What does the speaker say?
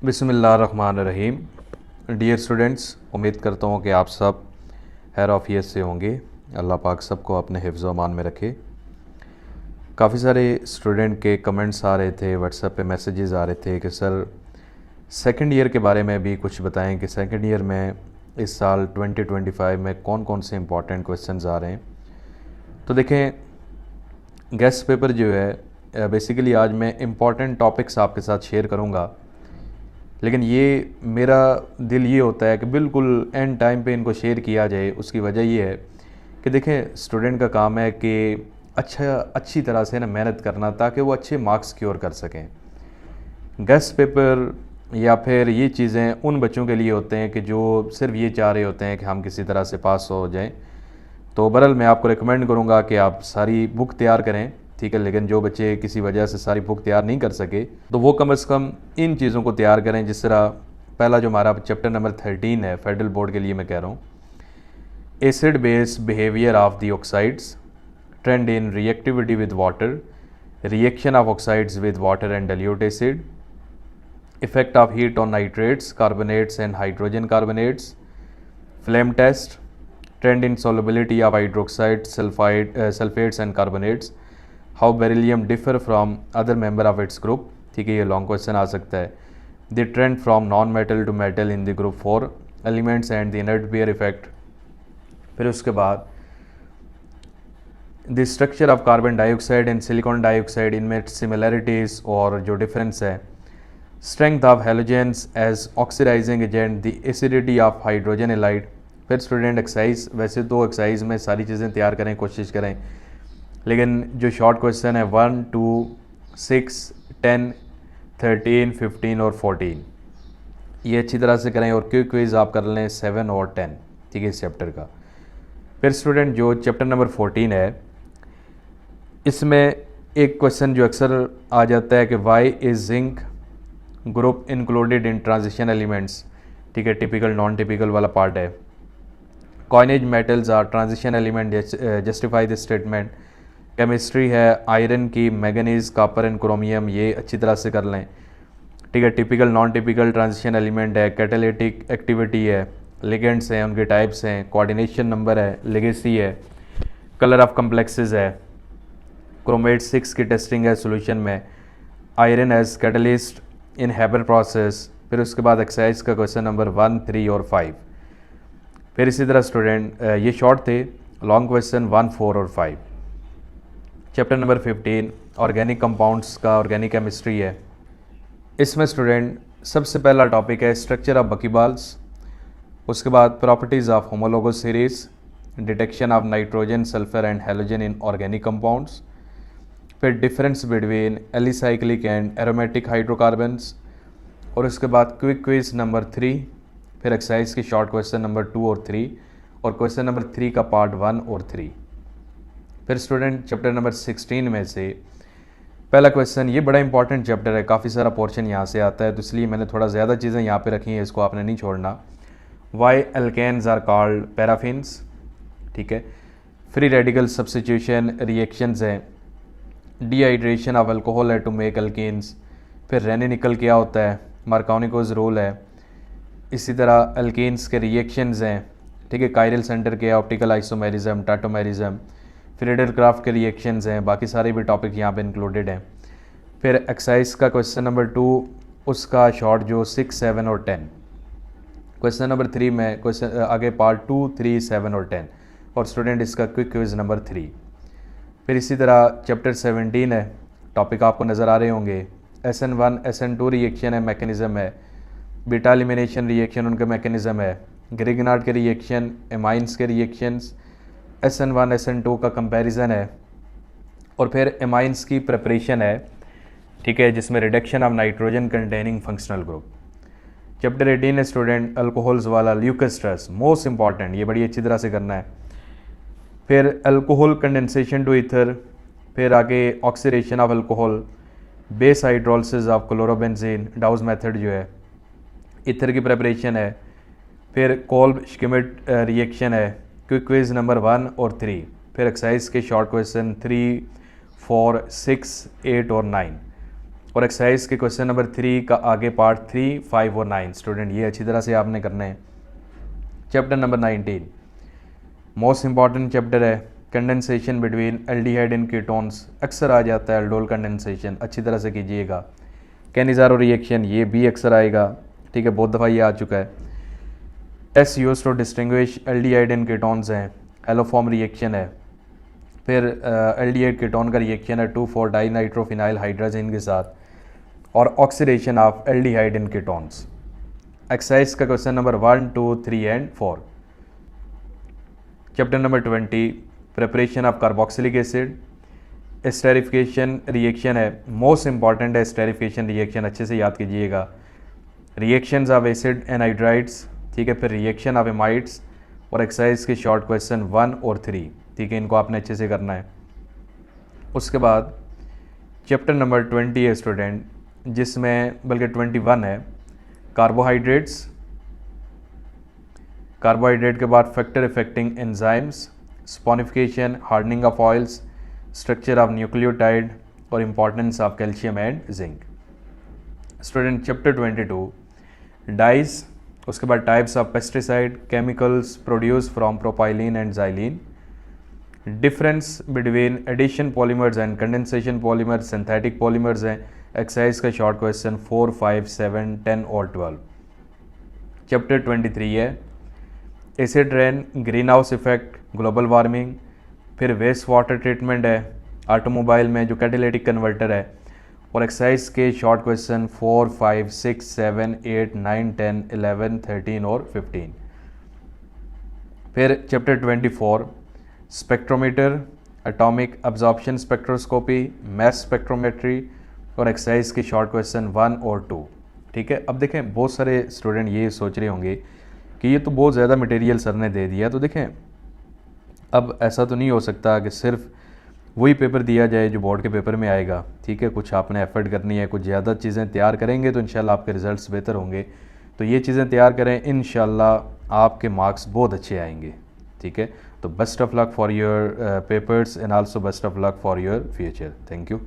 बिस्मिल्लाहिर्रहमानिर्रहीम। Dear students, उम्मीद करता हूँ कि आप सब खैर आफियत से होंगे। अल्लाह पाक सबको अपने हिफ्ज़ व अमान में रखे। काफ़ी सारे स्टूडेंट के कमेंट्स आ रहे थे, व्हाट्सएप पे मैसेजेस आ रहे थे कि सर सेकंड ईयर के बारे में भी कुछ बताएं कि सेकंड ईयर में इस साल 2025 में कौन कौन से इंपॉर्टेंट क्वेश्चंस आ रहे हैं। तो देखें, गेस्ट पेपर जो है बेसिकली आज मैं इम्पॉर्टेंट टॉपिक्स आपके साथ शेयर करूँगा, लेकिन ये मेरा दिल ये होता है कि बिल्कुल एंड टाइम पे इनको शेयर किया जाए। उसकी वजह ये है कि देखें, स्टूडेंट का काम है कि अच्छी तरह से ना मेहनत करना ताकि वो अच्छे मार्क्स सिक्योर कर सकें। गेस्ट पेपर या फिर ये चीज़ें उन बच्चों के लिए होते हैं कि जो सिर्फ ये चाह रहे होते हैं कि हम किसी तरह से पास हो जाएं। तो बहरहाल मैं आपको रिकमेंड करूँगा कि आप सारी बुक तैयार करें, ठीक है। लेकिन जो बच्चे किसी वजह से सारी बुक तैयार नहीं कर सके तो वो कम से कम इन चीज़ों को तैयार करें। जिस तरह पहला जो हमारा चैप्टर नंबर 13 है, फेडरल बोर्ड के लिए मैं कह रहा हूँ, acid base behaviour of the oxides, trend in reactivity with water, reaction of oxides with water and dilute acid, effect of heat on nitrates, carbonates and hydrogen carbonates, flame test, trend in solubility of hydroxide, sulfates and carbonates, how beryllium differ from other member of its group, ठीक है। ये long question आ सकता है। The trend from non metal to metal in the group 4 elements and the inert pair effect. फिर उसके बाद the structure of carbon dioxide and silicon dioxide, इनमें सिमिलैरिटीज़ और जो डिफरेंस है, strength of halogens as oxidising agent, the acidity of hydrogen halide. फिर student exercise, वैसे तो एक्सरसाइज में सारी चीज़ें तैयार करें, कोशिश करें, लेकिन जो शॉर्ट क्वेश्चन है 1, 2, 6, 10, 13, 15 और 14 ये अच्छी तरह से करें। और क्विज आप कर लें 7 और 10, ठीक है, इस चैप्टर का। फिर स्टूडेंट जो चैप्टर नंबर 14 है, इसमें एक क्वेश्चन जो अक्सर आ जाता है कि why is zinc group included in transition elements, ठीक है, टिपिकल नॉन टिपिकल वाला पार्ट है। Coinage metals are transition element, justify this statement. Chemistry है आयरन की, मैंगनीज, कॉपर एंड क्रोमियम, ये अच्छी तरह से कर लें, ठीक है। Typical non typical transition element है, कैटालिटिक एक्टिविटी है, लिगेंड्स हैं, उनके टाइप्स हैं, कोऑर्डिनेशन नंबर है, लेगेसी है, कलर ऑफ कम्प्लेक्सेस है, क्रोमेट 6 की टेस्टिंग है सॉल्यूशन में, iron as catalyst in Haber process. फिर उसके बाद एक्सरसाइज का क्वेश्चन नंबर 1, 3 और 5। फिर इसी तरह स्टूडेंट ये शॉर्ट थे, लॉन्ग क्वेश्चन 1, 4 और 5। चैप्टर नंबर 15 ऑर्गेनिक कंपाउंड्स का, ऑर्गेनिक केमिस्ट्री है। इसमें स्टूडेंट सबसे पहला टॉपिक है स्ट्रक्चर ऑफ बकीबाल्स, उसके बाद properties of homologous series, detection of nitrogen, sulphur and halogen in organic compounds, फिर difference between alicyclic and aromatic hydrocarbons, और उसके बाद क्विक क्विज नंबर 3। फिर एक्सरसाइज के शॉर्ट क्वेश्चन नंबर 2 और 3 और क्वेश्चन नंबर 3 का पार्ट 1 और 3। फिर स्टूडेंट चैप्टर नंबर 16 में से पहला क्वेश्चन, ये बड़ा इंपॉर्टेंट चैप्टर है, काफ़ी सारा पोर्शन यहाँ से आता है, तो इसलिए मैंने थोड़ा ज़्यादा चीज़ें यहाँ पे रखी हैं, इसको आपने नहीं छोड़ना। Why alkanes are called paraffins, ठीक है। फ्री रेडिकल सब्स्टिट्यूशन रिएक्शंस हैं, डिहाइड्रेशन ऑफ अल्कोहल है टू मेक एल्केन्स। फिर रेनिनिकल क्या होता है, मार्कोनिकोज रूल है। इसी तरह अल्केन्स के रिएक्शंस हैं, ठीक है, कायरल सेंटर के, ऑप्टिकल आइसोमेरिज्म, टाटोमेरिज्म। फिर एडलक्राफ्ट के रिएक्शंस हैं, बाकी सारे भी टॉपिक यहाँ पे इंक्लूडेड हैं। फिर एक्सरसाइज का क्वेश्चन नंबर 2, उसका शॉर्ट जो 6, 7 और 10। क्वेश्चन नंबर 3 में क्वेश्चन आगे पार्ट 2, 3, 7 और 10, और स्टूडेंट इसका क्विक क्विज नंबर 3। फिर इसी तरह चैप्टर 17 है, टॉपिक आपको नज़र आ रहे होंगे, SN1 SN2 रिएक्शन है, मैकेनिज़्म है, बीटा एलिमिनेशन रिएक्शन उनका मैकेनिज़्म है, ग्रिगनार्ड के रिएक्शन, एमाइंस के रिएक्शंस, SN1 SN2 का कंपैरिजन है, और फिर एमाइंस की प्रिपरेशन है, ठीक है, जिसमें reduction of nitrogen containing functional group. Chapter 18 है स्टूडेंट अल्कोहल्स वाला, ल्यूकस स्ट्रेस, मोस्ट इंपॉर्टेंट, ये बड़ी अच्छी तरह से करना है। फिर अल्कोहल कंडेंसेशन टू ईथर, फिर आगे oxidation of alcohol, base hydrolysis of chlorobenzene, douse method जो है, ईथर की प्रिपरेशन है। फिर कोल्ब श्मिट रिएक्शन है, क्विक क्विज नंबर 1 और 3। फिर एक्सरसाइज के शॉर्ट क्वेश्चन 3, 4, 6, 8 और 9, और एक्सरसाइज के क्वेश्चन नंबर 3 का आगे पार्ट 3, 5 और 9 स्टूडेंट ये अच्छी तरह से आपने करना है। Chapter number 19 most important chapter है, condensation between aldehyde and ketones. अक्सर आ जाता है एल्डोल कंडेंसेशन, अच्छी तरह से कीजिएगा। कैनिज़ारो रिएक्शन ये भी अक्सर आएगा, ठीक है, बहुत दफ़ा ये आ चुका है। Test used to distinguish aldehyde and ketones हैं, एलोफॉर्म रिएक्शन है। फिर एल्डिहाइड कीटोन का रिएक्शन है 2,4 डाइनाइट्रोफिनाइल हाइड्रोजन के साथ, और oxidation of aldehyde in ketones. Exercise का question number 1, 2, 3 and 4। Chapter number 20 preparation of carboxylic acid. Esterification reaction है, मोस्ट इंपॉर्टेंट है एस्टेरिफिकेशन रिएक्शन, अच्छे से याद कीजिएगा। रिएक्शंस ऑफ एसिड एनहाइड्राइड्स, ठीक है, फिर रिएक्शन ऑफ एमाइड्स, और एक्सरसाइज के शॉर्ट क्वेश्चन 1 और 3, ठीक है, इनको आपने अच्छे से करना है। उसके बाद चैप्टर नंबर 20 है स्टूडेंट, जिसमें बल्कि 21 है, कार्बोहाइड्रेट्स। कार्बोहाइड्रेट के बाद factor affecting enzymes, saponification, hardening of oils, structure of nucleotide, और importance of calcium and zinc. Student chapter 22 dyes, उसके बाद types of pesticide, chemicals produce from propylene and xylene, difference between addition polymers and condensation polymers, synthetic polymers हैं। Exercise का short question 4, 5, 7, 10 और 12। Chapter 23 है acid rain, green house effect, global warming, फिर waste water treatment है automobile में जो catalytic converter है, और एक्सरसाइज के शॉर्ट क्वेश्चन 4, 5, 6, 7, 8, 9, 10, 11, 13 और 15। फिर chapter 24 spectrometer, atomic absorption spectroscopy, mass spectrometry, और एक्सरसाइज के शॉर्ट क्वेश्चन 1 और 2, ठीक है। अब देखें बहुत सारे स्टूडेंट ये सोच रहे होंगे कि ये तो बहुत ज़्यादा मटेरियल सर ने दे दिया, तो देखें अब ऐसा तो नहीं हो सकता कि सिर्फ वही पेपर दिया जाए जो बोर्ड के पेपर में आएगा, ठीक है, कुछ आपने एफर्ट करनी है, कुछ ज़्यादा चीज़ें तैयार करेंगे तो इंशाल्लाह आपके रिज़ल्ट्स बेहतर होंगे। तो ये चीज़ें तैयार करें, इंशाल्लाह आपके मार्क्स बहुत अच्छे आएंगे, ठीक है। तो best of luck for your papers and also best of luck for your future. Thank you.